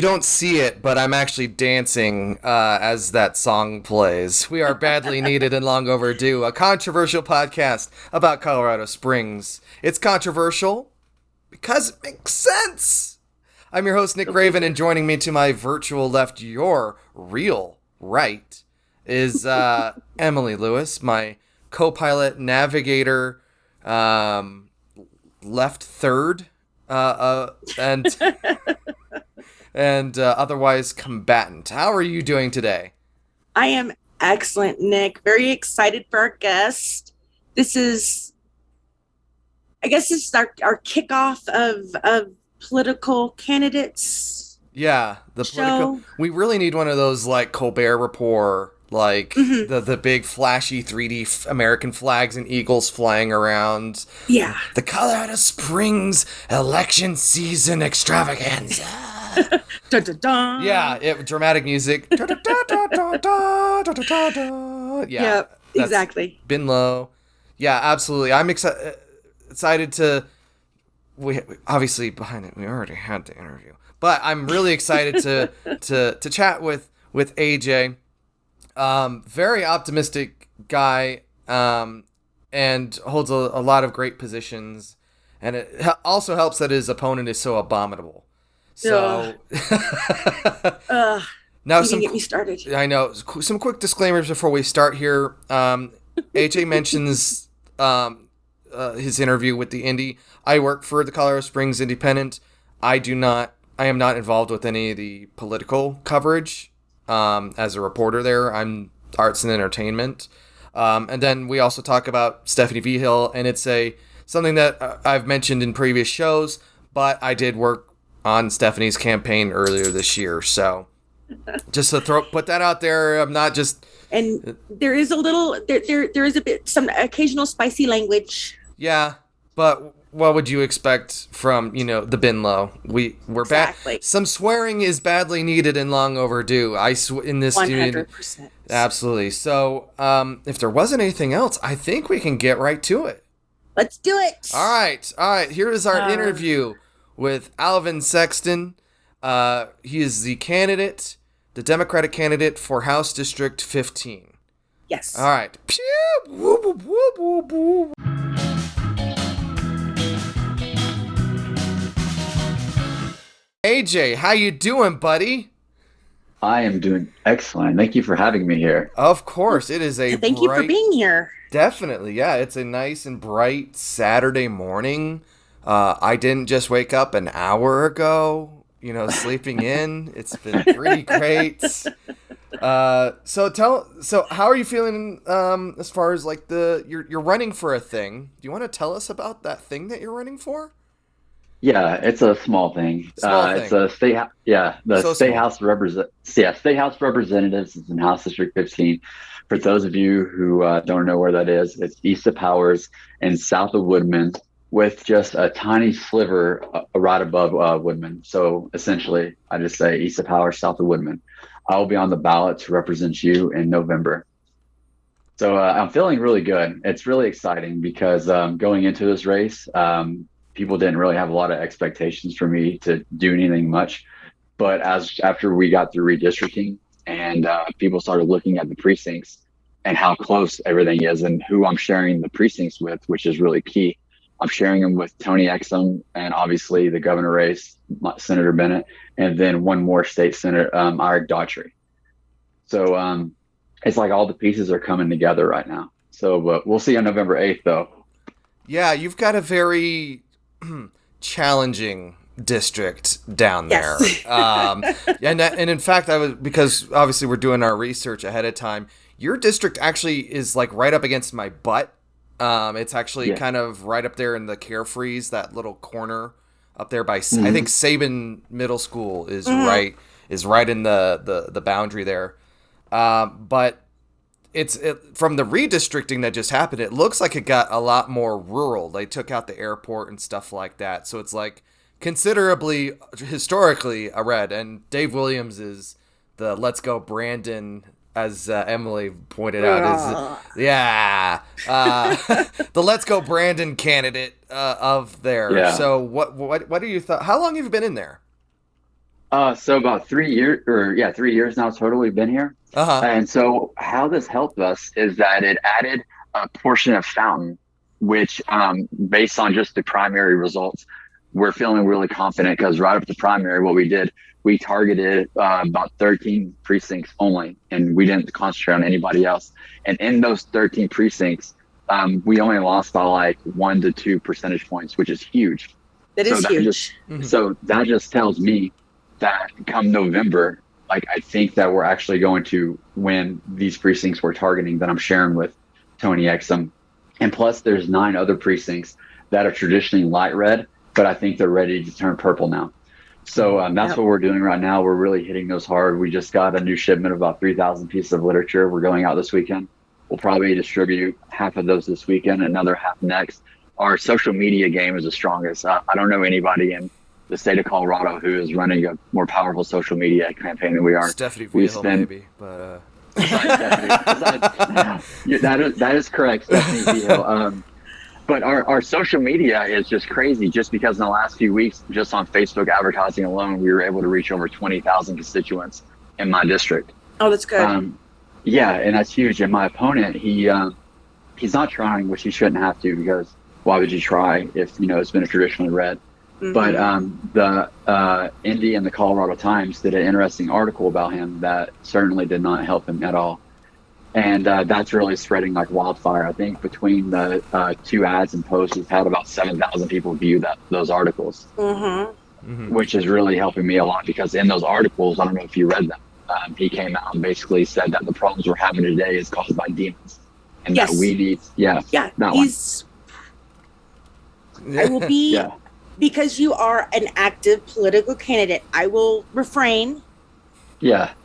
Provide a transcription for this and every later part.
don't see it, but I'm actually dancing as that song plays. We are badly needed and long overdue, a controversial podcast about Colorado Springs. It's controversial because it makes sense. I'm your host, Nick Raven, and joining me to my virtual left, your real right, is Emily Lewis, my co-pilot, navigator, left third, and otherwise combatant. How are you doing today? I am excellent, Nick. Very excited for our guest. This is our kickoff of political candidates. Yeah, the political. We really need one of those like Colbert Report, like the big flashy 3D American flags and eagles flying around. Yeah, the Colorado Springs election season extravaganza. Dun, dun, dun. Yeah, dramatic music. Yeah, exactly. Been low. Yeah, absolutely. I'm excited to. We obviously behind it. We already had the interview, but I'm really excited to chat with AJ. Very optimistic guy, and holds a lot of great positions, and it also helps that his opponent is so abominable. So now get me started. I know some quick disclaimers before we start here. AJ mentions his interview with the Indy. I work for the Colorado Springs Independent. I am not involved with any of the political coverage. As a reporter there, I'm arts and entertainment. And then we also talk about Stephanie Vigil, and it's something that I've mentioned in previous shows, but I did work on Stephanie's campaign earlier this year. So just to put that out there, I'm not just... And there is some occasional spicy language. Yeah, but what would you expect from, the Binlow? We're exactly. Some swearing is badly needed and long overdue. In this 100%. Absolutely. So, if there wasn't anything else, I think we can get right to it. Let's do it. All right. Here is our interview with Alvin Sexton. He is the Democratic candidate for House District 15. Yes. All right. AJ, how you doing, buddy? I am doing excellent. Thank you for having me here. Of course, it is a Thank you for being here. Definitely, yeah. It's a nice and bright Saturday morning. I didn't just wake up an hour ago, sleeping in. It's been pretty great. So how are you feeling as far as like you're running for a thing? Do you want to tell us about that thing that you're running for? Yeah, it's a small thing. It's a state House Representatives is in House District 15. For those of you who don't know where that is, it's east of Powers and south of Woodman, with just a tiny sliver right above Woodman. So essentially, I just say east of Powers, south of Woodman. I will be on the ballot to represent you in November. So I'm feeling really good. It's really exciting because going into this race, people didn't really have a lot of expectations for me to do anything much. But after we got through redistricting and people started looking at the precincts and how close everything is and who I'm sharing the precincts with, which is really key. I'm sharing them with Tony Exum and obviously the governor race, Senator Bennett, and then one more state senator, Eric Daughtry. So it's like all the pieces are coming together right now. So but we'll see on November 8th, though. Yeah, you've got a very challenging district down there. Yes. And in fact, because obviously we're doing our research ahead of time, your district actually is like right up against my butt. It's actually kind of right up there in the Carefrees, that little corner up there by, I think Sabin Middle School is right in the boundary there. But from the redistricting that just happened, it looks like it got a lot more rural. They took out the airport and stuff like that. So it's like considerably historically a red. And Dave Williams is the Let's Go Brandon, as Emily pointed out, the Let's Go Brandon candidate of there. Yeah. So what are you how long have you been in there? So about 3 years now total we've been here. Uh-huh. And so how this helped us is that it added a portion of Fountain, which, based on just the primary results, we're feeling really confident because right up the primary, what we did, we targeted about 13 precincts only, and we didn't concentrate on anybody else. And in those 13 precincts, we only lost by like 1 to 2 percentage points, which is huge. That is huge. So that just tells me that come November, like I think that we're actually going to win these precincts we're targeting that I'm sharing with Tony Exum. And plus there's 9 other precincts that are traditionally light red, but I think they're ready to turn purple now. So that's what we're doing right now. We're really hitting those hard. We just got a new shipment of about 3,000 pieces of literature. We're going out this weekend. We'll probably distribute half of those this weekend, another half next. Our social media game is the strongest. I don't know anybody in the state of Colorado who is running a more powerful social media campaign than we are. Stephanie Vihil, maybe, but that is correct, Stephanie Vihil. But our social media is just crazy, just because in the last few weeks, just on Facebook advertising alone, we were able to reach over 20,000 constituents in my district. Oh, that's good. Yeah, and that's huge. And my opponent, he's not trying, which he shouldn't have to, because why would you try if it's been a traditionally red? But the Indy and the Colorado Times did an interesting article about him that certainly did not help him at all. And that's really spreading like wildfire. I think between the 2 ads and posts, we've had about 7,000 people view those articles, which is really helping me a lot, because in those articles, I don't know if you read them, he came out and basically said that the problems we're having today is caused by demons, and that we need, that one. I will be, because you are an active political candidate, I will refrain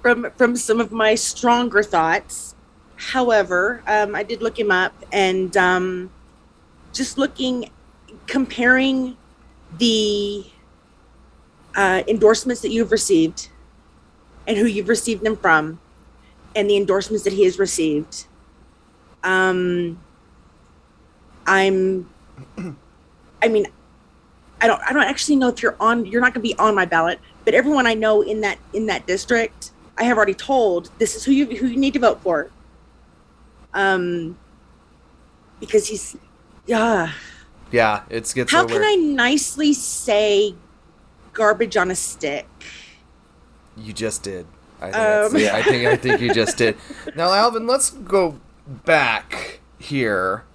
from some of my stronger thoughts. However, I did look him up, and just comparing the endorsements that you've received and who you've received them from, and the endorsements that he has received, I don't actually know if you're not going to be on my ballot, but everyone I know in that district, I have already told, this is who you need to vote for. Because he's, it gets. How can I nicely say garbage on a stick? You just did. I think you just did. Now, Alvin, let's go back here.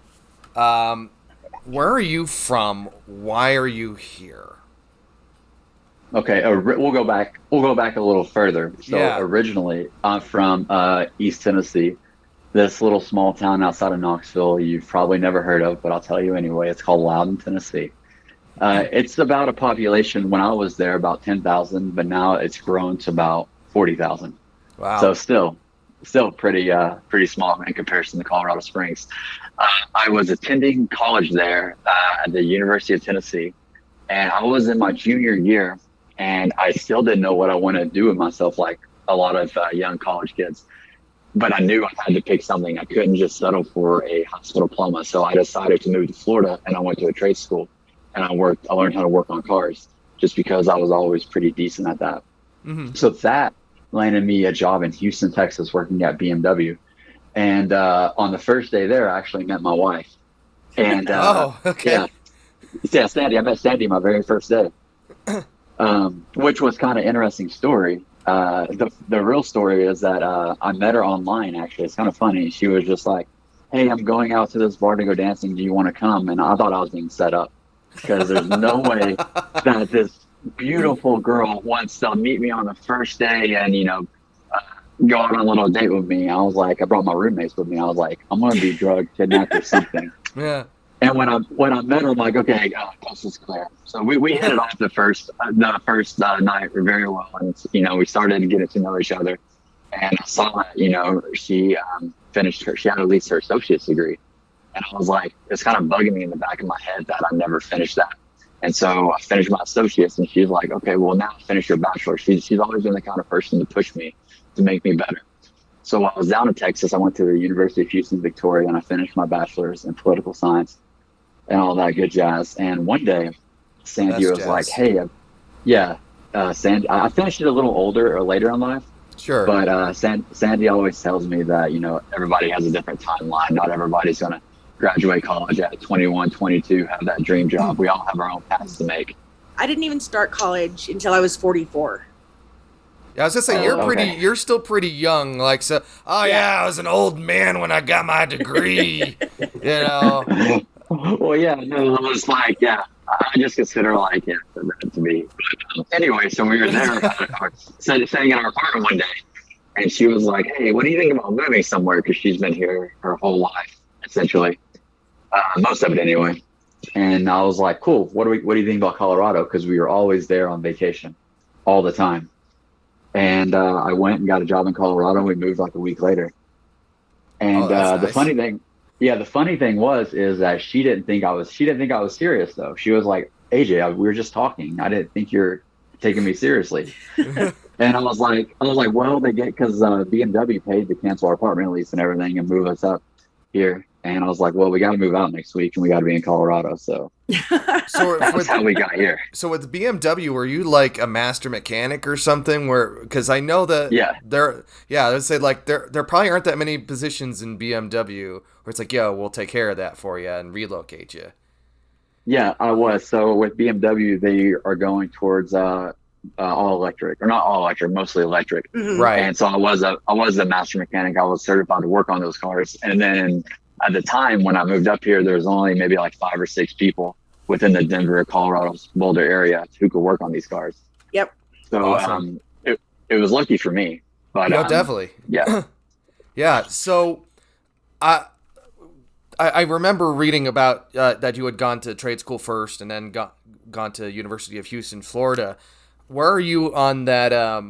Where are you from? Why are you here? Okay, we'll go back a little further. So originally, I'm from East Tennessee, this little small town outside of Knoxville. You've probably never heard of, but I'll tell you anyway. It's called Loudon, Tennessee. It's about a population, when I was there, about 10,000, but now it's grown to about 40,000. Wow. So still pretty small in comparison to Colorado Springs. I was attending college there at the University of Tennessee, and I was in my junior year, and I still didn't know what I wanted to do with myself, like a lot of young college kids. But I knew I had to pick something. I couldn't just settle for a high school diploma. So I decided to move to Florida, and I went to a trade school, and I learned how to work on cars, just because I was always pretty decent at that. So that landed me a job in Houston, Texas, working at BMW. And on the first day there, I actually met my wife. And Sandy. I met Sandy my very first day, which was kind of interesting story. The real story is that I met her online, actually. It's kind of funny. She was just like, hey, I'm going out to this bar to go dancing. Do you want to come? And I thought I was being set up, because there's no way that this beautiful girl wants to meet me on the first day and, go on a little date with me. I was like, I brought my roommates with me. I was like, I'm going to be drugged, kidnapped, or something. Yeah. And when I met her, I'm like, okay, this is clear. So we hit it off the first night very well, and we started getting to know each other. And I saw that she she had at least her associate's degree, and I was like, it's kind of bugging me in the back of my head that I never finished that. And so I finished my associate's, and she's like, okay, well now finish your bachelor's. She's always been the kind of person to push me to make me better. So while I was down in Texas, I went to the University of Houston, Victoria, and I finished my bachelor's in political science and all that good jazz. And one day, Sandy was like, hey, Sandy, I finished it a little older or later in life. Sure. But Sandy always tells me that, everybody has a different timeline. Not everybody's going to graduate college at 21, 22, have that dream job. We all have our own paths to make. I didn't even start college until I was 44. Yeah, I was gonna say you're still pretty young. Like, so, yeah, I was an old man when I got my degree. Well, yeah, no, I was like, I just consider like, that to be. But, anyway, so we were there, sitting in our apartment one day, and she was like, "Hey, what do you think about moving somewhere?" Because she's been here her whole life, essentially, most of it anyway. And I was like, "Cool. What do you think about Colorado?" Because we were always there on vacation, all the time. And I went and got a job in Colorado. And we moved like a week later. And nice. The funny thing is that she didn't think I was serious though. She was like, "AJ, we were just talking. I didn't think you're taking me seriously." And I was like, well, because BMW paid to cancel our apartment lease and everything and move us up here. And I was like, well, we got to move out next week and we got to be in Colorado. So that's how we got here. So with BMW, were you like a master mechanic or something? Because I know that I'd say like there probably aren't that many positions in BMW where it's like, we'll take care of that for you and relocate you. Yeah, I was. So with BMW, they are going towards all electric, or not all electric, mostly electric. Mm-hmm. Right. And so I was a master mechanic. I was certified to work on those cars. And then at the time when I moved up here, there was only maybe like 5 or 6 people within the Denver, Colorado, Boulder area who could work on these cars. Yep. So awesome. It was lucky for me. But definitely. Yeah. Yeah. So I remember reading about that you had gone to trade school first and then gone to University of Houston, Florida. Where are you on that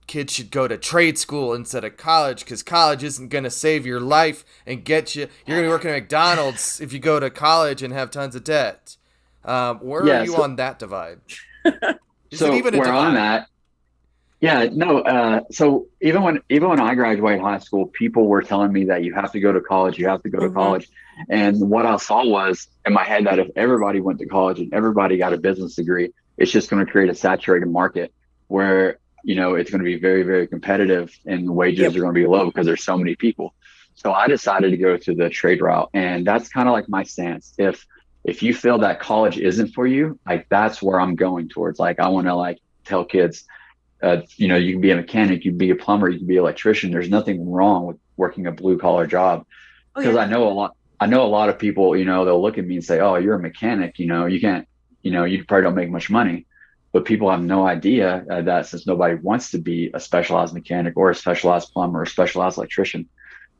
kids should go to trade school instead of college because college isn't going to save your life and get you. You're going to be working at McDonald's if you go to college and have tons of debt. Where are you on that divide? Is it even a where divide? I'm at, so even when I graduated high school, people were telling me that you have to go to college, to college. And what I saw was in my head that if everybody went to college and everybody got a business degree, it's just going to create a saturated market where, it's going to be very, very competitive and wages are going to be low because there's so many people. So I decided to go to the trade route. And that's kind of like my stance. If you feel that college isn't for you, like that's where I'm going towards. Like, I want to like tell kids, you can be a mechanic, you can be a plumber, you can be an electrician. There's nothing wrong with working a blue collar job. Because I know a lot of people, they'll look at me and say, "Oh, you're a mechanic, you can't, you probably don't make much money." But people have no idea that since nobody wants to be a specialized mechanic or a specialized plumber or a specialized electrician,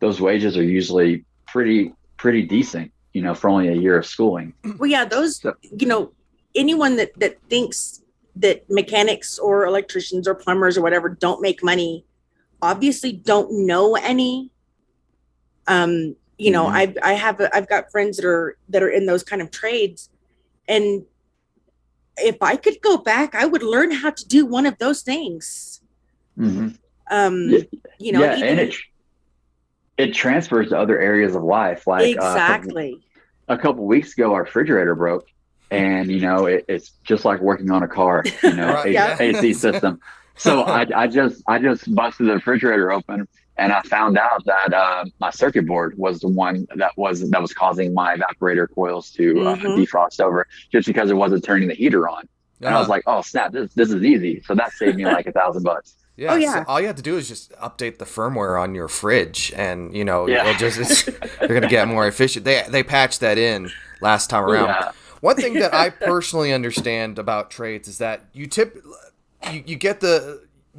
those wages are usually pretty decent, for only a year of schooling. Well, yeah, anyone that thinks that mechanics or electricians or plumbers or whatever don't make money, obviously don't know any. I've got friends that are in those kind of trades, and if I could go back, I would learn how to do one of those things. Mm-hmm. And it transfers to other areas of life. Like exactly. A couple weeks ago, our refrigerator broke, and it's just like working on a car. AC system. So I just busted the refrigerator open, and I found out that my circuit board was the one that was causing my evaporator coils to defrost over, just because it wasn't turning the heater on. And I was like, "Oh snap! This is easy." So that saved me like $1,000. Yeah. So all you have to do is just update the firmware on your fridge, and you're gonna get more efficient. They patched that in last time around. Yeah. One thing that I personally understand about trades is that you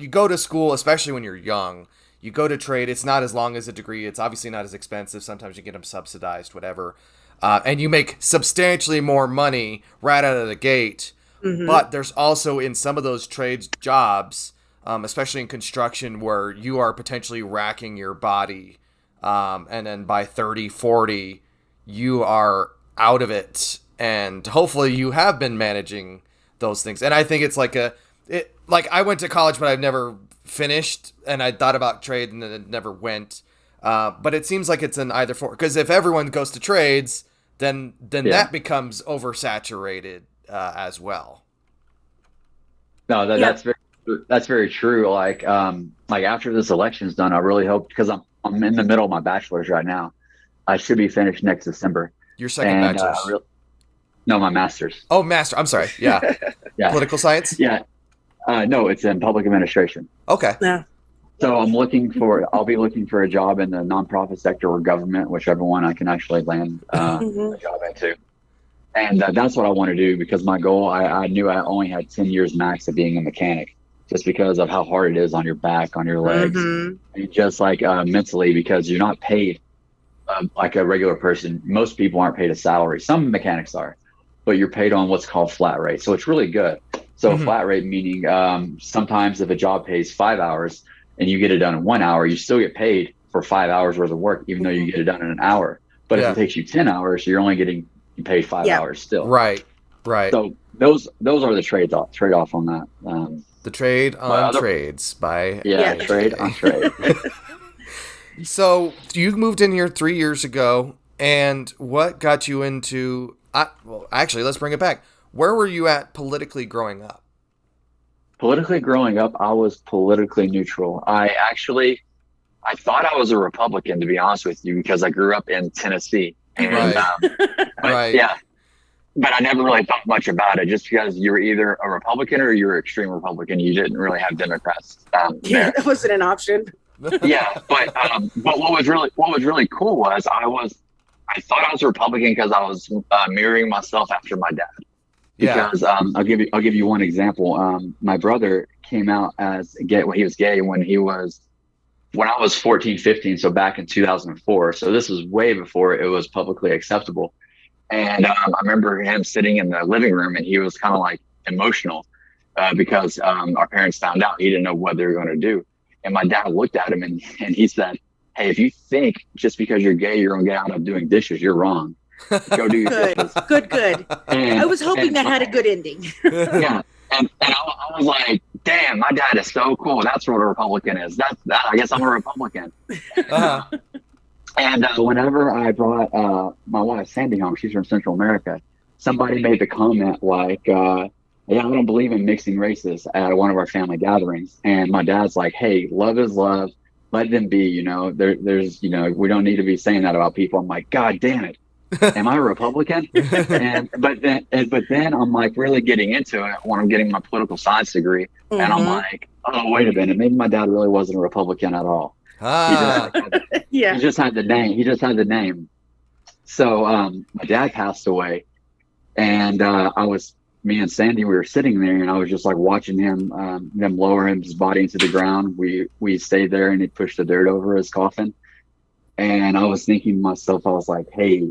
go to school, especially when you're young. You go to trade. It's not as long as a degree. It's obviously not as expensive. Sometimes you get them subsidized, whatever. And you make substantially more money right out of the gate. Mm-hmm. But there's also in some of those trades jobs, especially in construction, where you are potentially racking your body. And then by 30, 40, you are out of it. And hopefully you have been managing those things. And I think it's like I went to college, but I've never finished, and I thought about trade and it never went. But it seems like it's an either for, because if everyone goes to trades, then that becomes oversaturated as well. No, that's very true. Like after this election's done, I really hope, because I'm in the middle of my bachelor's right now. I should be finished next December. Your second bachelor's? No, my master's. Oh, master. I'm sorry. Yeah. Yeah. Political science? Yeah. No, it's in public administration. Okay. Yeah. So I'll be looking for a job in the nonprofit sector or government, whichever one I can actually land a job into. And that's what I want to do, because my goal, I knew I only had 10 years max of being a mechanic, just because of how hard it is on your back, on your legs, and just like mentally, because you're not paid like a regular person. Most people aren't paid a salary. Some mechanics are, but you're paid on what's called flat rate. So it's really good. So flat rate meaning sometimes if a job pays 5 hours and you get it done in 1 hour, you still get paid for 5 hours worth of work, even though you get it done in an hour. But if it takes you 10 hours, you're only getting paid 5 hours still. Right. So those are the trade off on that. The trade on trades by trade on trade. So you moved in here 3 years ago, and what got you into? Well, actually, let's bring it back. Where were you at politically growing up? Politically growing up, I was politically neutral. I thought I was a Republican, to be honest with you, because I grew up in Tennessee. And, but I never really thought much about it, just because you were either a Republican or you were extreme Republican. You didn't really have Democrats. Yeah, that wasn't an option. Yeah, but what was really cool was I thought I was a Republican because I was mirroring myself after my dad. Because I'll give you one example. My brother came out as gay. Well, he was gay when I was 14, 15. So back in 2004. So this was way before it was publicly acceptable. And I remember him sitting in the living room, and he was kind of like emotional because our parents found out. He didn't know what they were going to do. And my dad looked at him and he said, "Hey, if you think just because you're gay, you're going to get out of doing dishes, you're wrong. Go do your dishes." Good. And, I was hoping that had a good ending. Yeah. And I was like, damn, my dad is so cool. That's what a Republican is. I guess I'm a Republican. And whenever I brought my wife, Sandy, home, she's from Central America, somebody made the comment like, I don't believe in mixing races at one of our family gatherings. And my dad's like, hey, love is love. Let them be, there's, we don't need to be saying that about people. I'm like, God damn it. Am I a Republican? But then I'm like really getting into it when I'm getting my political science degree. And I'm like, oh, wait a minute. Maybe my dad really wasn't a Republican at all. He just had the name. He just had the name. So my dad passed away, and me and Sandy, we were sitting there, and I was just like watching them lower his body into the ground. We stayed there, and he pushed the dirt over his coffin. And I was thinking to myself, I was like, hey,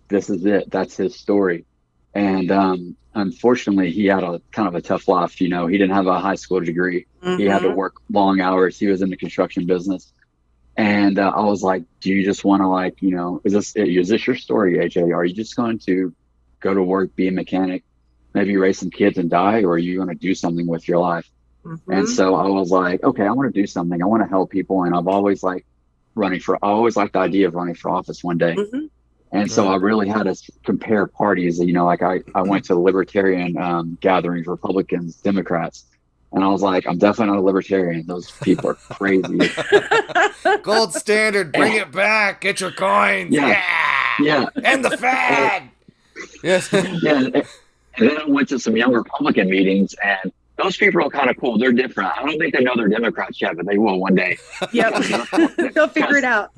this is it. That's his story. And unfortunately, he had a kind of a tough life. He didn't have a high school degree. He had to work long hours. He was in the construction business. And I was like, do you just want to is this your story, AJ? Are you just going to go to work, be a mechanic, maybe raise some kids and die? Or are you going to do something with your life? And so I was like, okay, I want to do something. I want to help people. And I've always liked I always liked the idea of running for office one day. And so I really had to compare parties. I went to libertarian gatherings, Republicans, Democrats. And I was like, I'm definitely not a libertarian. Those people are crazy. Gold standard, bring it back. Get your coins. Yeah. And the fad. Yes. And then I went to some young Republican meetings, and those people are kind of cool. They're different. I don't think they know they're Democrats yet, but they will one day. Yep. They'll figure it out.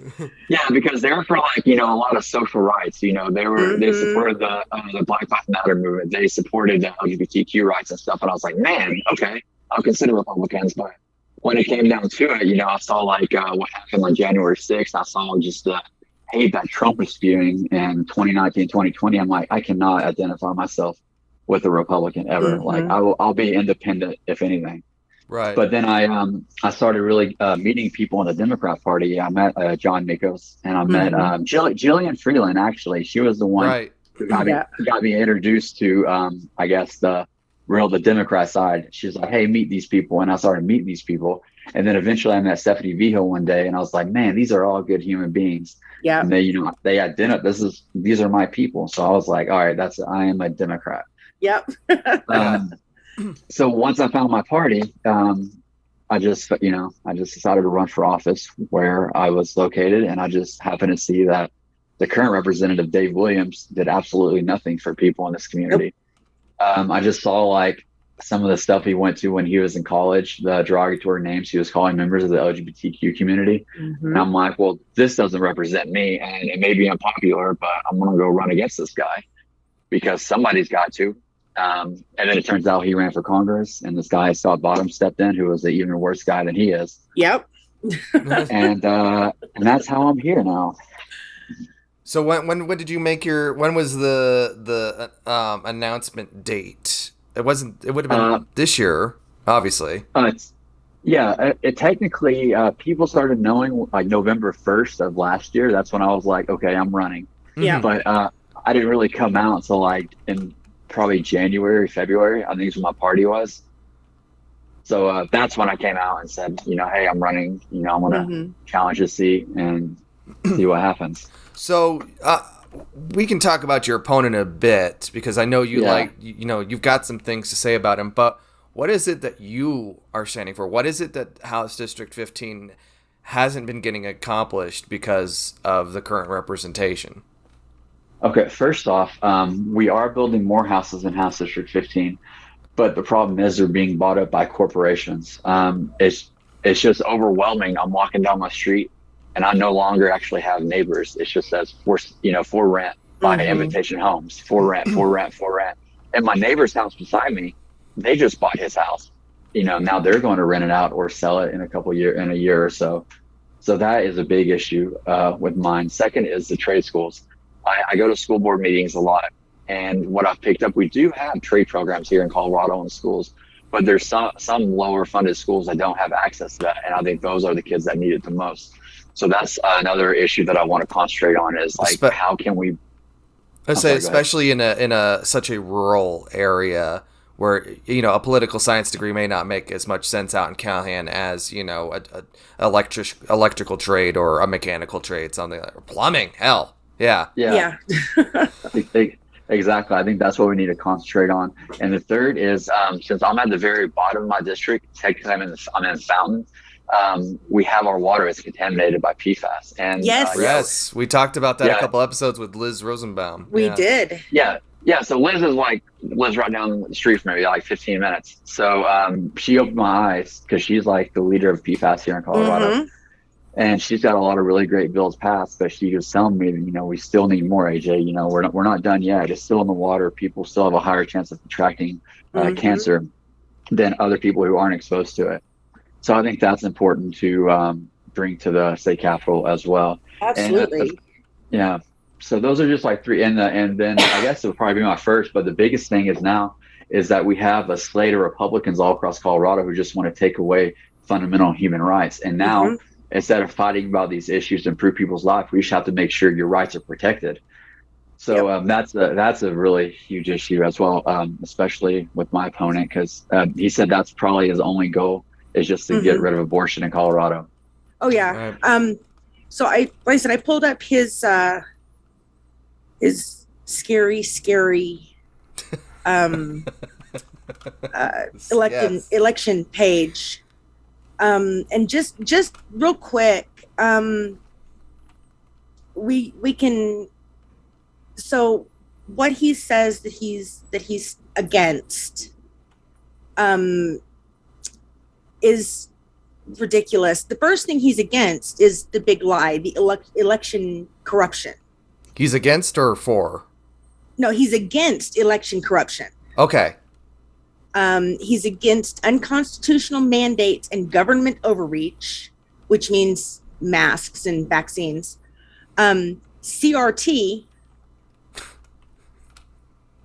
Yeah, because they're for a lot of social rights. They supported the Black Lives Matter movement. They supported the LGBTQ rights and stuff. And I was like, man, okay, I'll consider Republicans. But when it came down to it, I saw what happened on January 6th. I saw just the hate that Trump was spewing in 2019, 2020. I'm like, I cannot identify myself with a Republican ever. I'll be independent if anything. Right. But then I started really meeting people in the Democrat Party. I met John Nikos, and I met Jillian Freeland. Actually, she was the one who got me introduced to the Democrat side. She was like, hey, meet these people, and I started meeting these people. And then eventually I met Stephanie Vigil one day, and I was like, man, these are all good human beings. Yeah. And they identify these are my people. So I was like, all right, I am a Democrat. Yep. So once I found my party, I just decided to run for office where I was located, and I just happened to see that the current representative, Dave Williams, did absolutely nothing for people in this community. I just saw like some of the stuff he went to when he was in college, the derogatory names he was calling members of the LGBTQ community. Mm-hmm. And I'm like, well, this doesn't represent me, and it may be unpopular, but I'm going to go run against this guy because somebody's got to. And then it turns out he ran for Congress, and this guy, Scott Bottom, stepped in, who was an even worse guy than he is. Yep. and that's how I'm here now. So when did you make when was the announcement date? It would have been this year, obviously. It technically, people started knowing like November 1st of last year. That's when I was like, okay, I'm running. Yeah. But I didn't really come out until like in probably January, February, I think is when my party was. So that's when I came out and said, hey, I'm running, I'm going to challenge the seat and see what happens. So we can talk about your opponent a bit, because I know you've got some things to say about him, but what is it that you are standing for? What is it that House District 15 hasn't been getting accomplished because of the current representation? Okay, first off, we are building more houses in House District 15, but the problem is they're being bought up by corporations. It's just overwhelming. I'm walking down my street, and I no longer actually have neighbors. It just says for rent by Invitation Homes, for rent. And my neighbor's house beside me, they just bought his house. Now they're going to rent it out or sell it in a year or so. So that is a big issue with mine. Second is the trade schools. I go to school board meetings a lot, and what I've picked up, we do have trade programs here in Colorado in schools, but there's some lower funded schools that don't have access to that, and I think those are the kids that need it the most. So that's another issue that I want to concentrate on is like, how can we? Especially in a such a rural area where a political science degree may not make as much sense out in Callahan as a electrical trade or a mechanical trade, something like plumbing. Hell, yeah. Exactly. I think that's what we need to concentrate on. And the third is since I'm at the very bottom of my district, technically I'm in Fountain. We have our water is contaminated by PFAS. And yes, we talked about that a couple episodes with Liz Rosenbaum. We did. Yeah. So Liz lives right down the street from me, like 15 minutes. So she opened my eyes because she's like the leader of PFAS here in Colorado. Mm-hmm. And she's got a lot of really great bills passed, but she was telling me that, we still need more, AJ. We're not done yet. It's still in the water. People still have a higher chance of contracting cancer than other people who aren't exposed to it. So I think that's important to bring to the state capitol as well. Absolutely. And, so those are just like three. And then I guess it would probably be my first, but the biggest thing is that we have a slate of Republicans all across Colorado who just want to take away fundamental human rights. And now, instead of fighting about these issues to improve people's life, we just have to make sure your rights are protected. So that's a really huge issue as well, especially with my opponent, because he said that's probably his only goal is just to get rid of abortion in Colorado. Oh yeah. So like I said, I pulled up his scary election page. And just real quick, we can, so what he says that he's against is ridiculous. The first thing he's against is the big lie, the election corruption. He's against or for? No, he's against election corruption. Okay. He's against unconstitutional mandates and government overreach, which means masks and vaccines. CRT,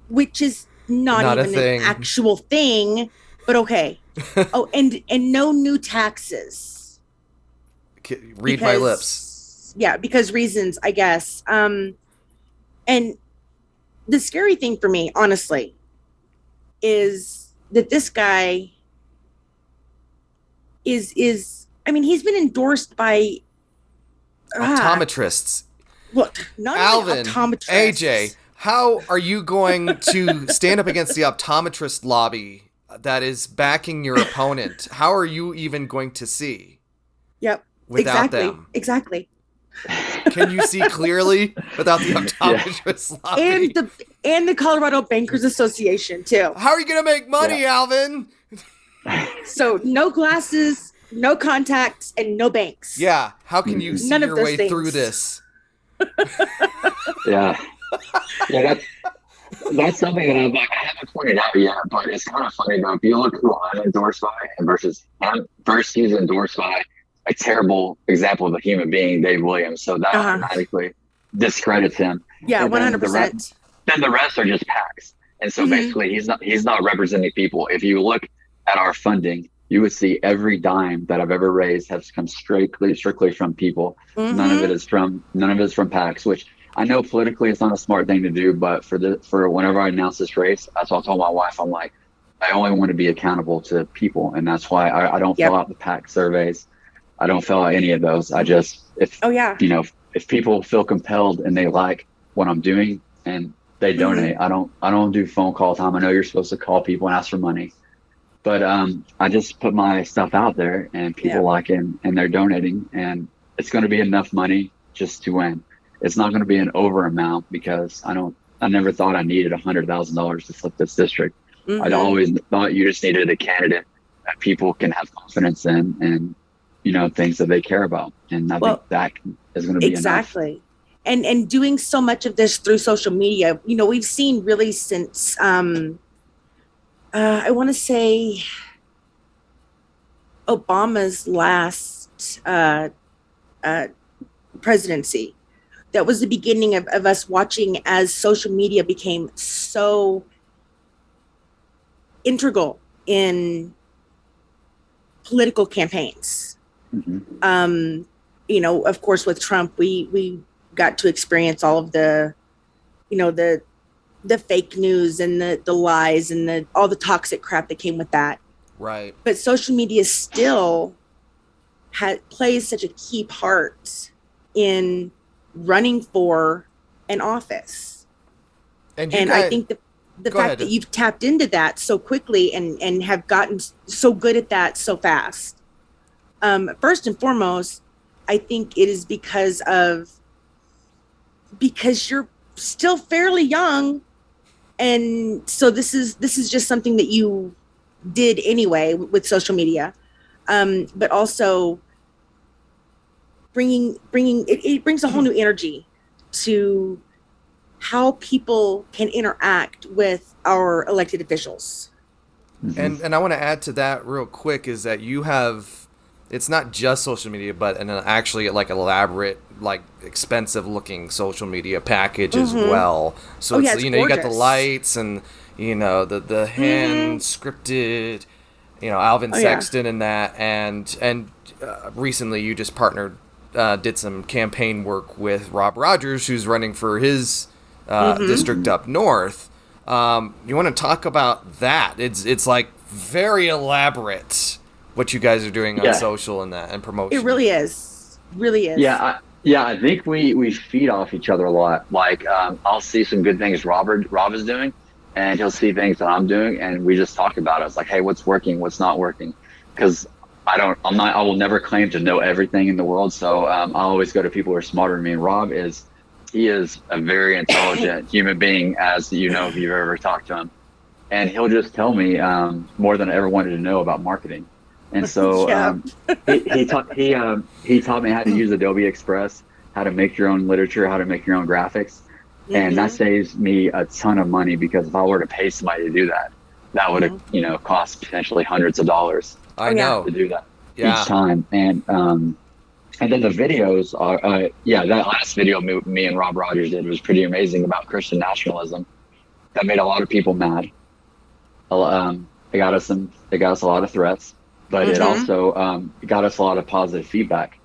which is not even an actual thing, but okay. Oh, and no new taxes. Read my lips. Yeah, because reasons, I guess. And the scary thing for me, honestly, is that this guy is he's been endorsed by optometrists. Look, not Alvin, optometrists. AJ, how are you going to stand up against the optometrist lobby that is backing your opponent, how are you even going to see? Yep. Without them? Exactly. Can you see clearly without the optometrist lobby? And the Colorado Bankers Association too. How are you going to make money, Alvin? So no glasses, no contacts, and no banks. Yeah. How can you see your way through this? Yeah. That's something that I haven't pointed out yet, but it's kind of funny though. If you look who I'm endorsed by versus him, first he's endorsed by a terrible example of a human being, Dave Williams. So that automatically discredits him. Yeah, 100%. Then the rest are just PACs. And so basically he's not representing people. If you look at our funding, you would see every dime that I've ever raised has come strictly from people. None of it is from PACs, which I know politically it's not a smart thing to do, but for whenever I announce this race, that's what I told my wife. I'm like, I only want to be accountable to people, and that's why I don't fill out the PAC surveys. I don't fill out any of those. I just if people feel compelled and they like what I'm doing and they donate, I don't do phone call time. I know you're supposed to call people and ask for money, but I just put my stuff out there and people like it and they're donating, and it's going to be enough money just to win. It's not going to be an over amount because I never thought I needed $100,000 to flip this district. I'd always thought you just needed a candidate that people can have confidence in and, things that they care about. And I think that is going to be enough. And doing so much of this through social media, we've seen really since, I want to say Obama's last presidency. That was the beginning of us watching as social media became so integral in political campaigns. Of course, with Trump, we got to experience all of the fake news and the lies and all the toxic crap that came with that. Right. But social media still plays such a key part in running for an office. And I think the fact that you've tapped into that so quickly and have gotten so good at that so fast. First and foremost, I think it is because you're still fairly young. And so this is just something that you did anyway with social media. But also it brings a whole new energy to how people can interact with our elected officials. And I want to add to that real quick is that you have, it's not just social media, but an actually like elaborate, like expensive looking social media package as well. So it's you got the lights and the hand scripted, Alvin Sexton and that, and recently you just partnered. Did some campaign work with Rob Rogers, who's running for his district up north. You want to talk about that? It's like very elaborate what you guys are doing on social and that and promotion. It really is. Yeah, I think we feed off each other a lot. Like I'll see some good things Rob is doing, and he'll see things that I'm doing, and we just talk about it. It's like, hey, what's working, what's not working? Because I will never claim to know everything in the world. So I'll always go to people who are smarter than me. And Rob is a very intelligent human being, as if you've ever talked to him. And he'll just tell me more than I ever wanted to know about marketing. And so he taught me how to use Adobe Express, how to make your own literature, how to make your own graphics. And that saves me a ton of money, because if I were to pay somebody to do that, that would have cost potentially hundreds of dollars. I know to do that each time. And then the videos are that last video me and Rob Rogers did was pretty amazing about Christian nationalism. That made a lot of people mad. It got us a lot of threats, but it also got us a lot of positive feedback,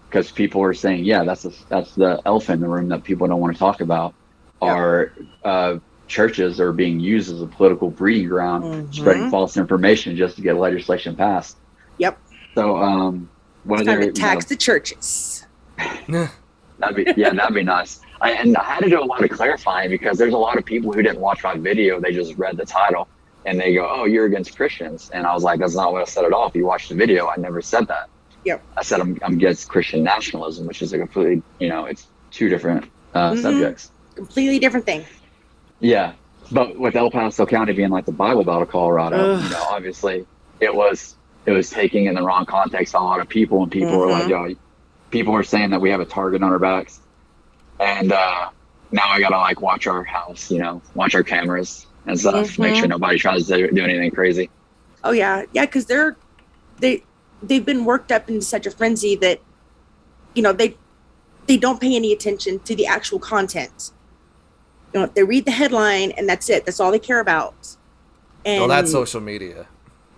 because people were saying, that's the elephant in the room that people don't want to talk about. Our churches are being used as a political breeding ground, spreading false information just to get legislation passed. Yep. So whether time to tax the churches. that'd be nice. I had to do a lot of clarifying, because there's a lot of people who didn't watch my video. They just read the title and they go, "Oh, you're against Christians," and I was like, "That's not what I said at all. If you watch the video, I never said that. Yep. I said I'm against Christian nationalism, which is a completely, it's two different subjects, completely different thing." Yeah, but with El Paso County being like the Bible Belt of Colorado, obviously it was taking in the wrong context a lot of people, and people were like, "Yo," people were saying that we have a target on our backs, and now I gotta like watch our house, watch our cameras and stuff, make sure nobody tries to do anything crazy. Oh yeah, because they've been worked up into such a frenzy that they don't pay any attention to the actual content. They read the headline and that's it. That's all they care about. And well, that's social media.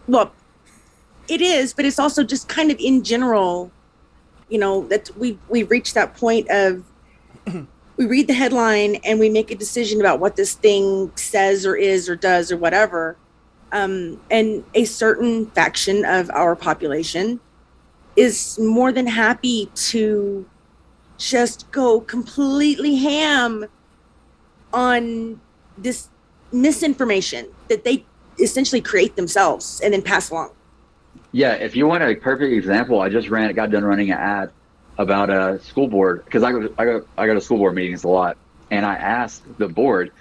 Well, it is, but it's also just kind of in general, that we've reached that point of we read the headline and we make a decision about what this thing says or is or does or whatever. And a certain faction of our population is more than happy to just go completely ham on this misinformation that they essentially create themselves and then pass along. Yeah, if you want a perfect example, I just got done running an ad about a school board, because I go to school board meetings a lot, and I asked the board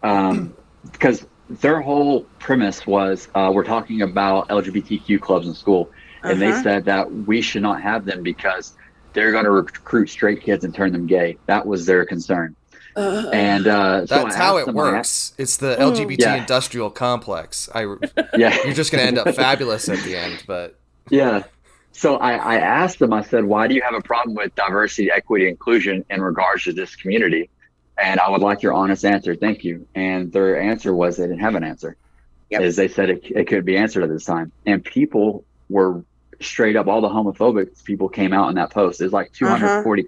because their whole premise was we're talking about LGBTQ clubs in school, and they said that we should not have them because they're going to recruit straight kids and turn them gay. That was their concern. And that's how it works. It's the LGBT industrial complex. You're just going to end up fabulous at the end, but yeah. So I asked them, I said, "Why do you have a problem with diversity, equity, inclusion in regards to this community? And I would like your honest answer. Thank you." And their answer was they didn't have an answer. Is they said it couldn't be answered at this time. And people were straight up, all the homophobic people came out in that post. There's like 240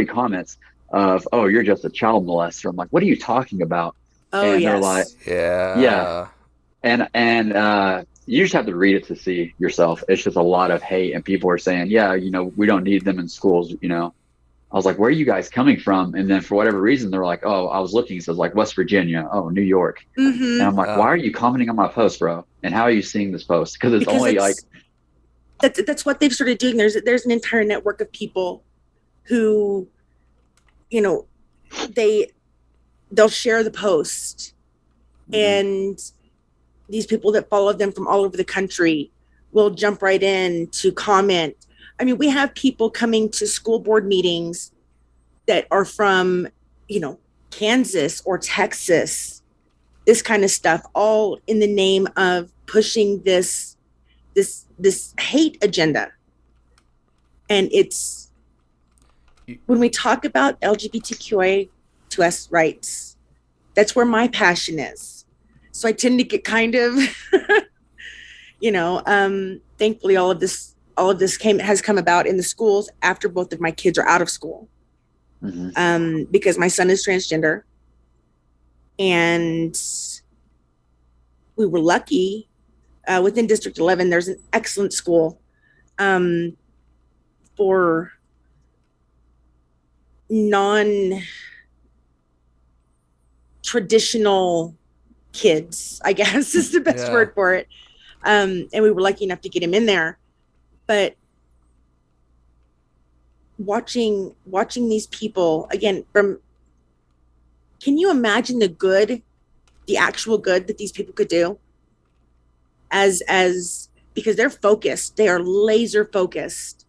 comments of, "Oh, you're just a child molester." I'm like, "What are you talking about?" And they're like, yeah. And you just have to read it to see yourself. It's just a lot of hate, and people are saying, "Yeah, we don't need them in schools." I was like, "Where are you guys coming from?" And then for whatever reason, they're like, "Oh, I was looking." It says like West Virginia, oh, New York, and I'm like, "Why are you commenting on my post, bro? And how are you seeing this post?" Because it's only like that's what they've started doing. There's an entire network of people who, they'll share the post, and these people that follow them from all over the country will jump right in to comment. I mean, we have people coming to school board meetings that are from, Kansas or Texas, this kind of stuff, all in the name of pushing this hate agenda. And it's, when we talk about LGBTQIA+ rights, that's where my passion is. So I tend to get kind of, thankfully all of this has come about in the schools after both of my kids are out of school. Because my son is transgender, and we were lucky within District 11. There's an excellent school for non-traditional kids, I guess is the best word for it. And we were lucky enough to get him in there. But watching these people, again, can you imagine the actual good that these people could do? Because they are laser focused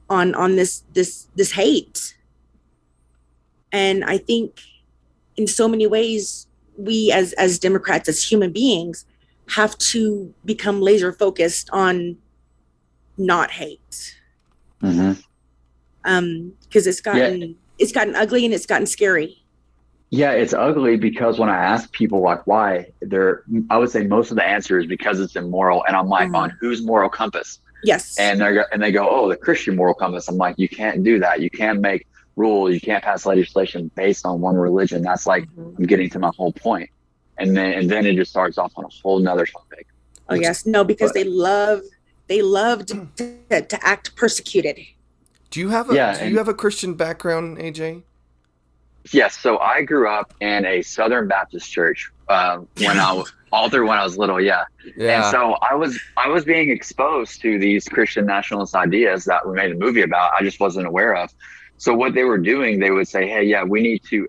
on this hate. And I think in so many ways, we as Democrats, as human beings, have to become laser focused on not hate. Because it's gotten ugly and it's gotten scary. Yeah, it's ugly because when I ask people like why, I would say most of the answer is because it's immoral, and I'm like, on whose moral compass? Yes. And they go, "Oh, the Christian moral compass." I'm like, you can't do that. You can't make rules. You can't pass legislation based on one religion. That's like I'm getting to my whole point. And then it just starts off on a whole nother topic. Oh yes, no, because they love to act persecuted. Do you have a Christian background, AJ? Yes, so I grew up in a Southern Baptist church when all through when I was little, yeah. And Yeah. so I was being exposed to these Christian nationalist ideas that we made a movie about. I just wasn't aware of. So what they were doing, they would say, "Hey, yeah, we need to,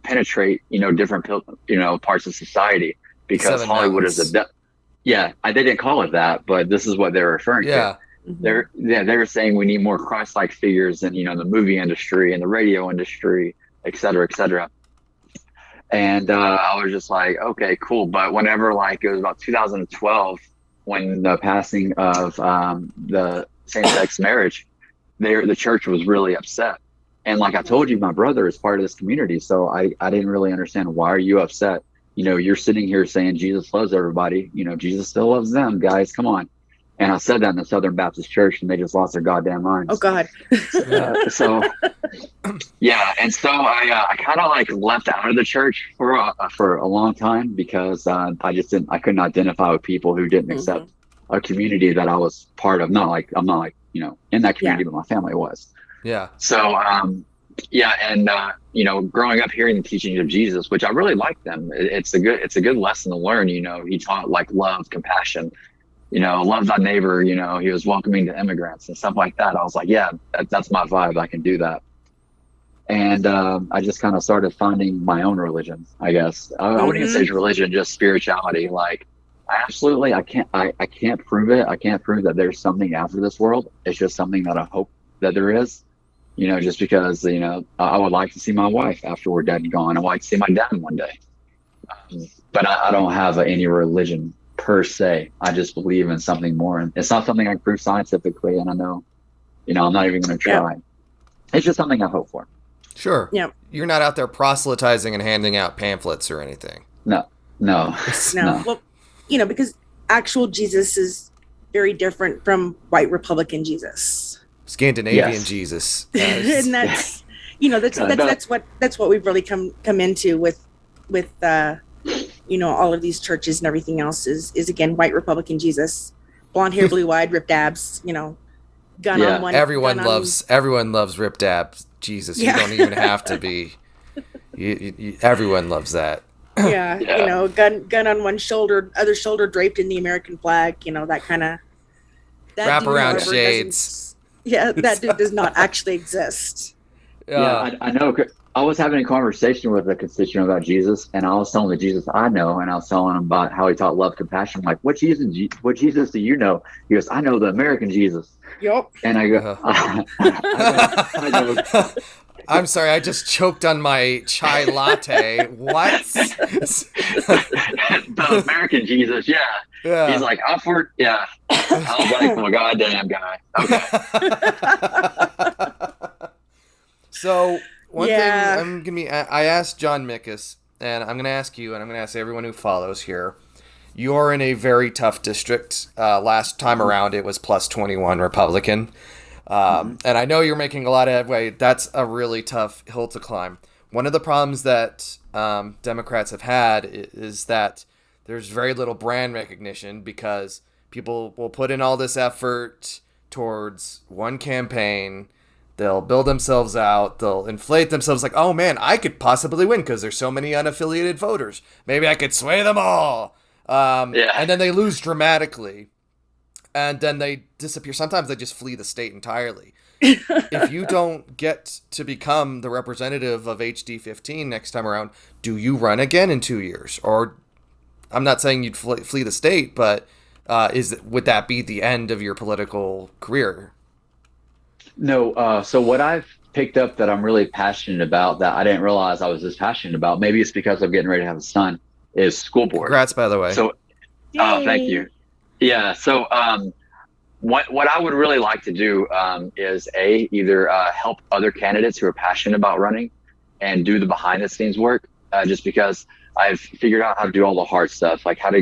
penetrate, different, parts of society because Seven Hollywood is Mountains. yeah." They didn't call it that, but this is what they're referring to. Yeah. They're saying we need more Christ-like figures in the movie industry and the radio industry, et cetera, et cetera. And I was just like, okay, cool. But whenever it was about 2012 when the passing of the same-sex marriage, the church was really upset. And like I told you, my brother is part of this community, so I didn't really understand, why are you upset? You're sitting here saying Jesus loves everybody. Jesus still loves them, guys. Come on. And I said that in the Southern Baptist Church, and they just lost their goddamn minds. Oh God. So yeah, and so I kind of left out of the church for a long time because I couldn't identify with people who didn't accept a community that I was part of. I'm not in that community, but my family was. Yeah. So growing up hearing the teachings of Jesus, which I really liked them, it's a good lesson to learn. He taught love, compassion. Love thy neighbor. He was welcoming to immigrants and stuff like that. I was like, yeah, that's my vibe. I can do that. And I just kind of started finding my own religion, I guess. I wouldn't even say it's religion, just spirituality. I can't prove it. I can't prove that there's something after this world. It's just something that I hope that there is. Just because, I would like to see my wife after we're dead and gone. I'd like to see my dad one day. But I don't have any religion per se. I just believe in something more. And it's not something I can prove scientifically. And I know, I'm not even going to try. Yeah. It's just something I hope for. Sure. Yeah. You're not out there proselytizing and handing out pamphlets or anything. No. Well, because actual Jesus is very different from white Republican Jesus. Scandinavian Jesus. And that's that's what we've really come into with all of these churches and everything else is again white Republican Jesus, blonde hair, blue eyed, ripped abs, gun on one. Everyone loves ripped abs Jesus. You don't even have to be. Everyone loves that. Yeah. Gun on one shoulder, other shoulder draped in the American flag. That kind of wrap around shades. Yeah, that dude does not actually exist. I know. I was having a conversation with a constituent about Jesus, and I was telling the Jesus I know, and I was telling him about how he taught love, compassion. I'm like, what Jesus do you know? He goes, I know the American Jesus. Yep. And I go, I go I'm sorry, I just choked on my chai latte. What? The American Jesus, yeah. He's like, I was like, well, goddamn guy. Okay. So one thing I asked John Mickus, and I'm gonna ask you, and I'm gonna ask everyone who follows here. You're in a very tough district. Last time around, it was plus 21 Republican. And I know you're making a lot of headway. That's a really tough hill to climb. One of the problems that Democrats have had is that there's very little brand recognition because people will put in all this effort towards one campaign. They'll build themselves out. They'll inflate themselves like, oh man, I could possibly win because there's so many unaffiliated voters. Maybe I could sway them all. And then they lose dramatically. And then they disappear. Sometimes they just flee the state entirely. If you don't get to become the representative of HD 15 next time around, do you run again in 2 years? Or I'm not saying you'd flee the state, but would that be the end of your political career? No. So what I've picked up that I'm really passionate about that I didn't realize I was this passionate about, maybe it's because I'm getting ready to have a son, is school board. Congrats, by the way. So, thank you. Yeah. So, what I would really like to do is either help other candidates who are passionate about running and do the behind the scenes work, just because I've figured out how to do all the hard stuff, like how to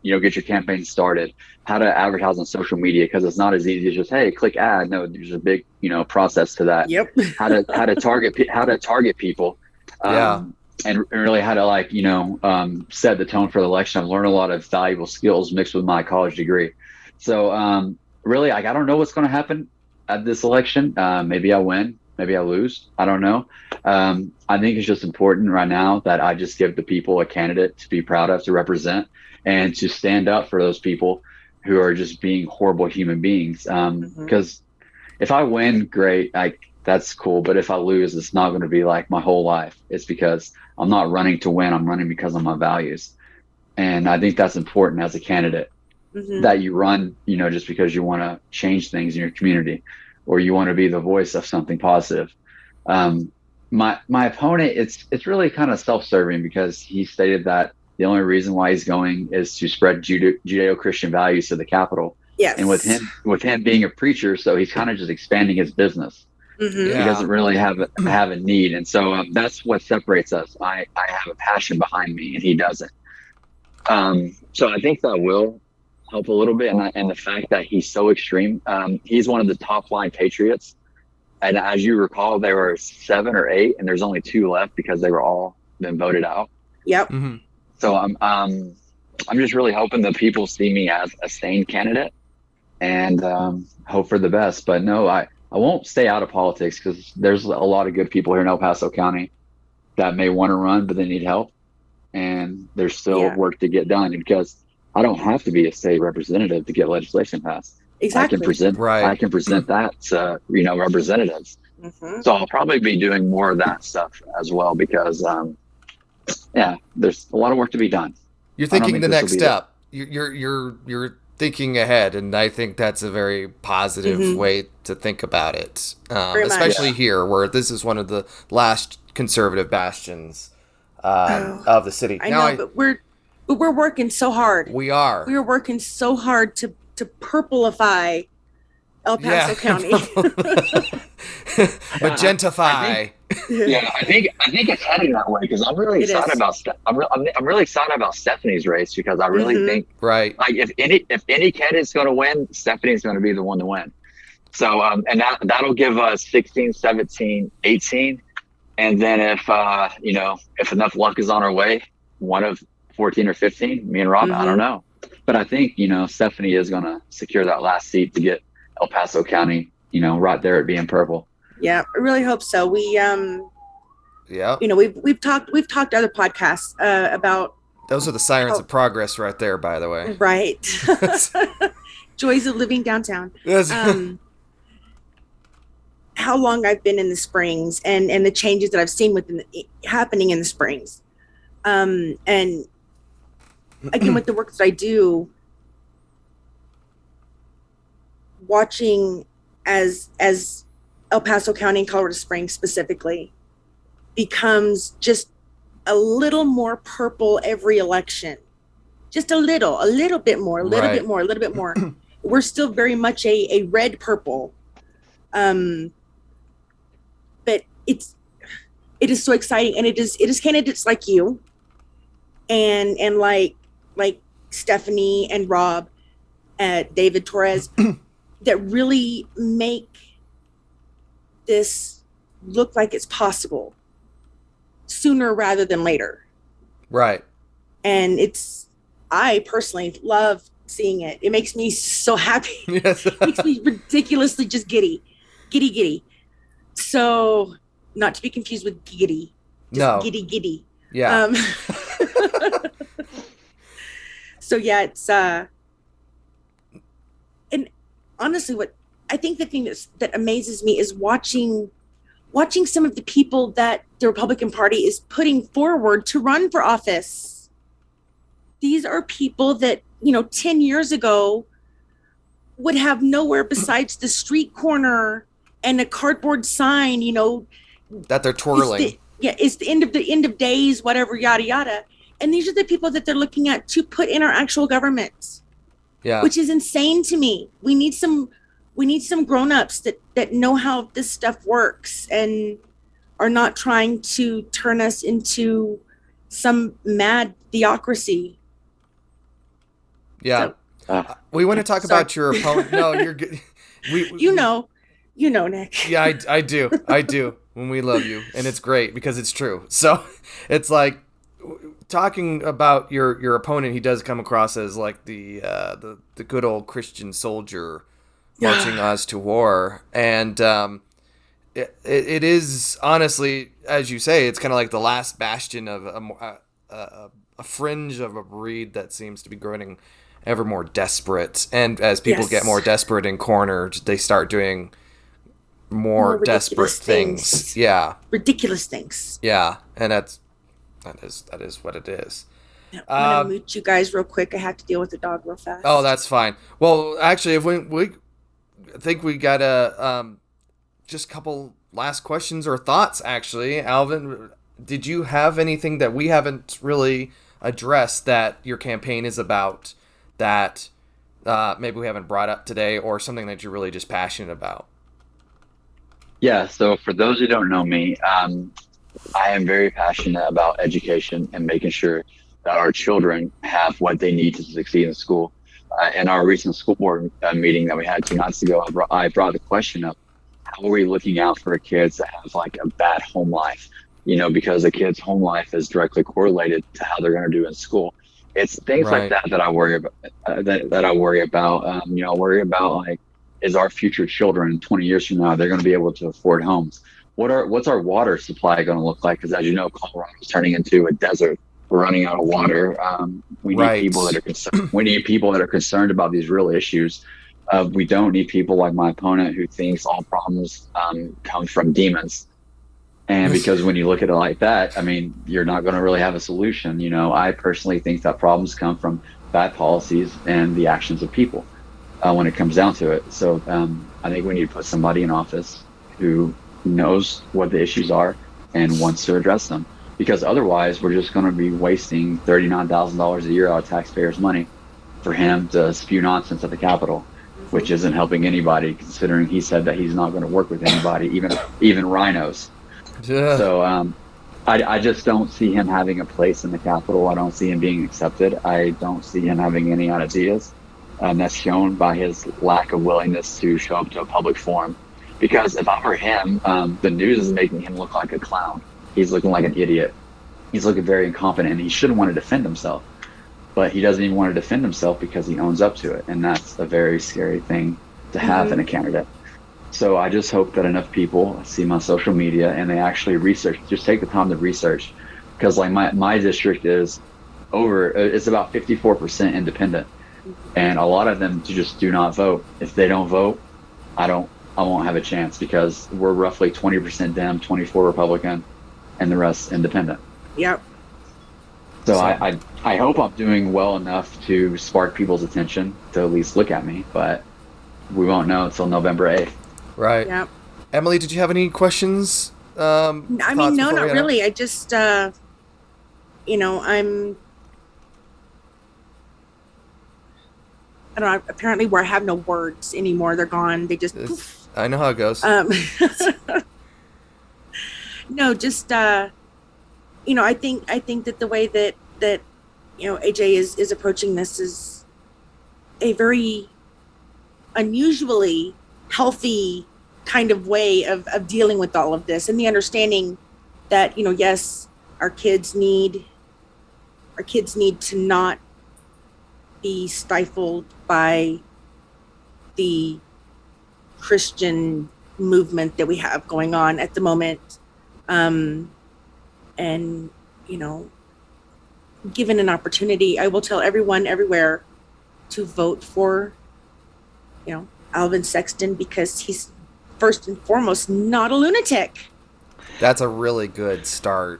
get your campaign started, how to advertise on social media, because it's not as easy as just, hey, click ad. No, there's a big process to that. Yep. how to target people. And really how to set the tone for the election. I've learned a lot of valuable skills mixed with my college degree. So really, I don't know what's going to happen at this election. Maybe I win. maybe I lose. I don't know. I think it's just important right now that I just give the people a candidate to be proud of, to represent, and to stand up for those people who are just being horrible human beings. Because if I win, great, that's cool. But if I lose, it's not going to be like my whole life. It's because I'm not running to win. I'm running because of my values. And I think that's important as a candidate, that you run, just because you want to change things in your community, or you want to be the voice of something positive. My opponent, it's really kind of self-serving, because he stated that the only reason why he's going is to spread Judeo-Christian values to the Capitol. Yes. And with him being a preacher, so he's kind of just expanding his business. He doesn't really have a need. And so that's what separates us. I have a passion behind me, and he doesn't. So I think that will help a little bit. And the fact that he's so extreme, he's one of the top line patriots. And as you recall, there were 7 or 8, and there's only 2 left because they were all been voted out. Yep. So I'm just really hoping that people see me as a sane candidate, and hope for the best. But no, I won't stay out of politics, because there's a lot of good people here in El Paso County that may want to run, but they need help. And there's still work to get done, because I don't have to be a state representative to get legislation passed. Exactly. I can present that to, representatives. So I'll probably be doing more of that stuff as well, because there's a lot of work to be done. You're thinking the next step. You're thinking ahead, and I think that's a very positive way to think about it. Especially here, where this is one of the last conservative bastions of the city. I know, but we're working so hard. We are. We are working so hard to purplify El Paso County. Magentify. I think it's heading that way, because I'm really excited about. I'm really excited about Stephanie's race, because I really think like if any candidate's going to win, Stephanie's going to be the one to win. So and that'll give us 16, 17, 18, and then if enough luck is on our way, one of 14 or 15, me and Rob, I don't know. But I think, Stephanie is going to secure that last seat to get El Paso County, right there at being purple. Yeah, I really hope so. We, we've talked other podcasts about. Those are the sirens of progress right there, by the way. Right. Joys of living downtown. Yes. How long I've been in the Springs, and the changes that I've seen happening in the Springs. And again, with the work that I do, watching as El Paso County and Colorado Springs specifically becomes just a little more purple every election. Just a little bit more. We're still very much a red purple. But it is so exciting, and it is candidates like you and like Stephanie and Rob, David Torres, that really make this look like it's possible sooner rather than later. Right. And I personally love seeing it. It makes me so happy. Yes. It makes me ridiculously just giddy. So, not to be confused with giddy. Just giddy. Yeah. So yeah, it's and honestly, what I think the thing that amazes me is watching some of the people that the Republican Party is putting forward to run for office. These are people that 10 years ago would have nowhere besides the street corner and a cardboard sign, that they're twirling. It's the end of days, whatever, yada yada. And these are the people that they're looking at to put in our actual government. Yeah. Which is insane to me. We need some grown-ups that know how this stuff works and are not trying to turn us into some mad theocracy. Yeah. So, we want to talk about your opponent. No, you're good. You know, Nick. Yeah, I do. When we love you, and it's great because it's true. So it's like talking about your opponent. He does come across as like the good old Christian soldier marching us to war, and it is honestly, as you say, it's kind of like the last bastion of a fringe of a breed that seems to be growing ever more desperate. And as people get more desperate and cornered, they start doing more desperate things. Yeah, ridiculous things. Yeah, and that is what it is. I'm gonna mute you guys real quick. I have to deal with the dog real fast. Oh, that's fine. Well, actually, if we I think we got just a couple last questions or thoughts. Actually, Alvin, did you have anything that we haven't really addressed that your campaign is about that maybe we haven't brought up today, or something that you're really just passionate about? Yeah. So for those who don't know me, I am very passionate about education and making sure that our children have what they need to succeed in school. In our recent school board meeting that we had 2 nights ago, I brought the question up: how are we looking out for kids that have like a bad home life? Because a kid's home life is directly correlated to how they're going to do in school. It's things like that I worry about. That I worry about. I worry about, like, is our future children 20 years from now, they're going to be able to afford homes? What's our water supply going to look like? Because as you know, Colorado is turning into a desert. We're running out of water. We need people that are concerned. We need people that are concerned about these real issues. We don't need people like my opponent who thinks all problems come from demons. And because when you look at it like that, I mean, you're not going to really have a solution. I personally think that problems come from bad policies and the actions of people when it comes down to it. So I think we need to put somebody in office who knows what the issues are and wants to address them. Because otherwise, we're just going to be wasting $39,000 a year out of taxpayers' money for him to spew nonsense at the Capitol, which isn't helping anybody, considering he said that he's not going to work with anybody, even rhinos. Yeah. So I just don't see him having a place in the Capitol. I don't see him being accepted. I don't see him having any ideas. That's shown by his lack of willingness to show up to a public forum. Because if I were him, the news is making him look like a clown. He's looking like an idiot. He's looking very incompetent, and he shouldn't want to defend himself. But he doesn't even want to defend himself because he owns up to it. And that's a very scary thing to have in a candidate. So I just hope that enough people see my social media and they actually research, just take the time to research. Because like my district it's about 54% independent. And a lot of them just do not vote. If they don't vote, I won't have a chance, because we're roughly 20% Dem, 24 Republican, and the rest independent. Yep. So I hope I'm doing well enough to spark people's attention to at least look at me, but we won't know until November 8th. Right. Yep. Emily, did you have any questions? I mean, no, not really. I just, I'm, I don't know, apparently where I have no words anymore. They're gone. They just, poof. I know how it goes. No, just, I think that the way that AJ is approaching this is a very unusually healthy kind of way of dealing with all of this, and the understanding that, yes, our kids need to not be stifled by the Christian movement that we have going on at the moment. And, given an opportunity, I will tell everyone everywhere to vote for, Alvin Sexton, because he's first and foremost not a lunatic. That's a really good start.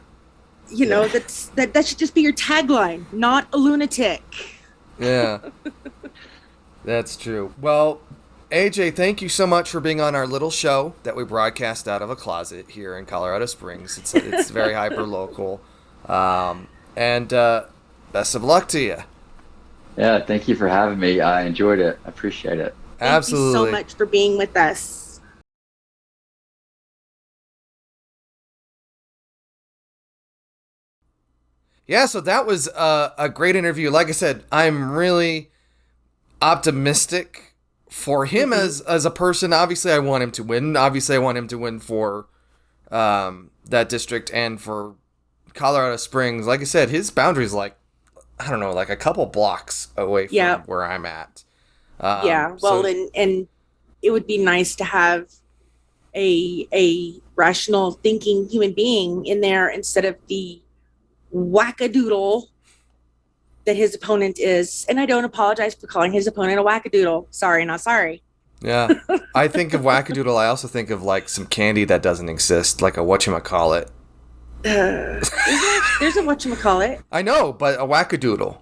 That should just be your tagline, not a lunatic. Yeah. That's true. Well, AJ, thank you so much for being on our little show that we broadcast out of a closet here in Colorado Springs. It's very hyper local. And best of luck to you. Yeah, thank you for having me. I enjoyed it. I appreciate it. Absolutely. Thank you so much for being with us. Yeah, so that was a great interview. Like I said, I'm really optimistic for him as a person. Obviously, I want him to win. Obviously, I want him to win for that district and for Colorado Springs. Like I said, his boundary's like a couple blocks away from where I'm at. And it would be nice to have a rational thinking human being in there instead of the wackadoodle that his opponent is. And I don't apologize for calling his opponent a wackadoodle. Sorry, not sorry. Yeah. I think of wackadoodle. I also think of like some candy that doesn't exist, like a whatchamacallit. There's a whatchamacallit. I know, but a wackadoodle.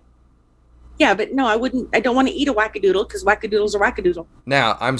Yeah, but no, I don't want to eat a wackadoodle because wackadoodle's a wackadoodle. Now, I'm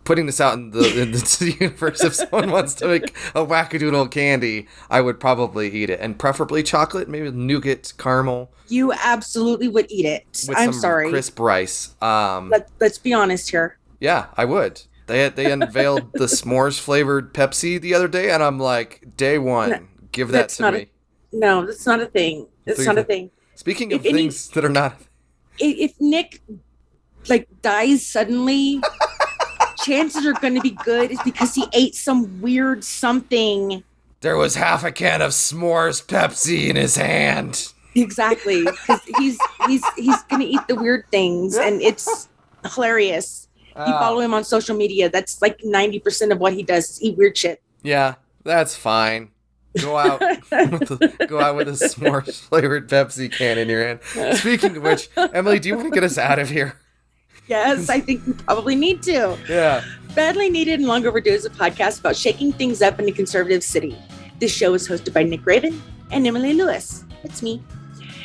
putting this out in the universe. If someone wants to make a wackadoodle candy, I would probably eat it, and preferably chocolate, maybe nougat, caramel. You absolutely would eat it. I'm sorry, crisp rice. Let's be honest here. Yeah, I would. They unveiled the s'mores flavored Pepsi the other day, and I'm like, day one, give that to me. No, that's not a thing. That's not a thing. Speaking of things that are not. If Nick dies suddenly, chances are going to be good is because he ate some weird something. There was half a can of s'mores Pepsi in his hand. Exactly, because he's going to eat the weird things, and it's hilarious. You follow him on social media. That's like 90% of what he does is eat weird shit. Yeah, that's fine. Go out with a s'mores flavored Pepsi can in your hand. Speaking of which, Emily, do you want to get us out of here? Yes, I think we probably need to. Yeah. Badly Needed and Long Overdue is a podcast about shaking things up in a conservative city. This show is hosted by Nick Raven and Emily Lewis. It's me.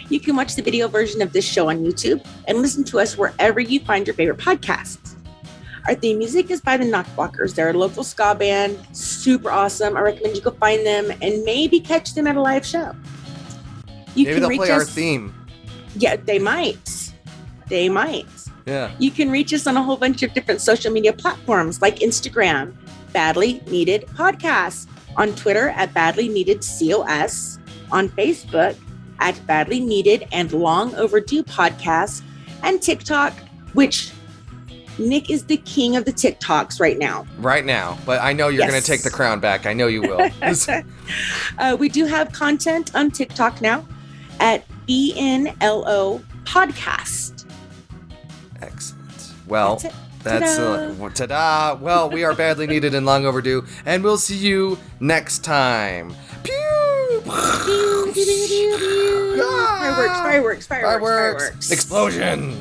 You can watch the video version of this show on YouTube and listen to us wherever you find your favorite podcasts. Our theme music is by the Knockblockers. They're a local ska band, super awesome. I recommend you go find them and maybe catch them at a live show. Maybe they'll play our theme. Yeah, they might. They might. Yeah. You can reach us on a whole bunch of different social media platforms like Instagram, Badly Needed Podcast, on Twitter at Badly Needed COS, on Facebook at Badly Needed and Long Overdue Podcast, and TikTok, which Nick is the king of the TikToks right now. Right now, but I know you're going to take the crown back. I know you will. We do have content on TikTok now at BNLO Podcast. Excellent. Well, that's ta-da. Well, we are Badly Needed and Long Overdue, and we'll see you next time. Pew! Fireworks. Explosion!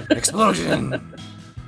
Explosion!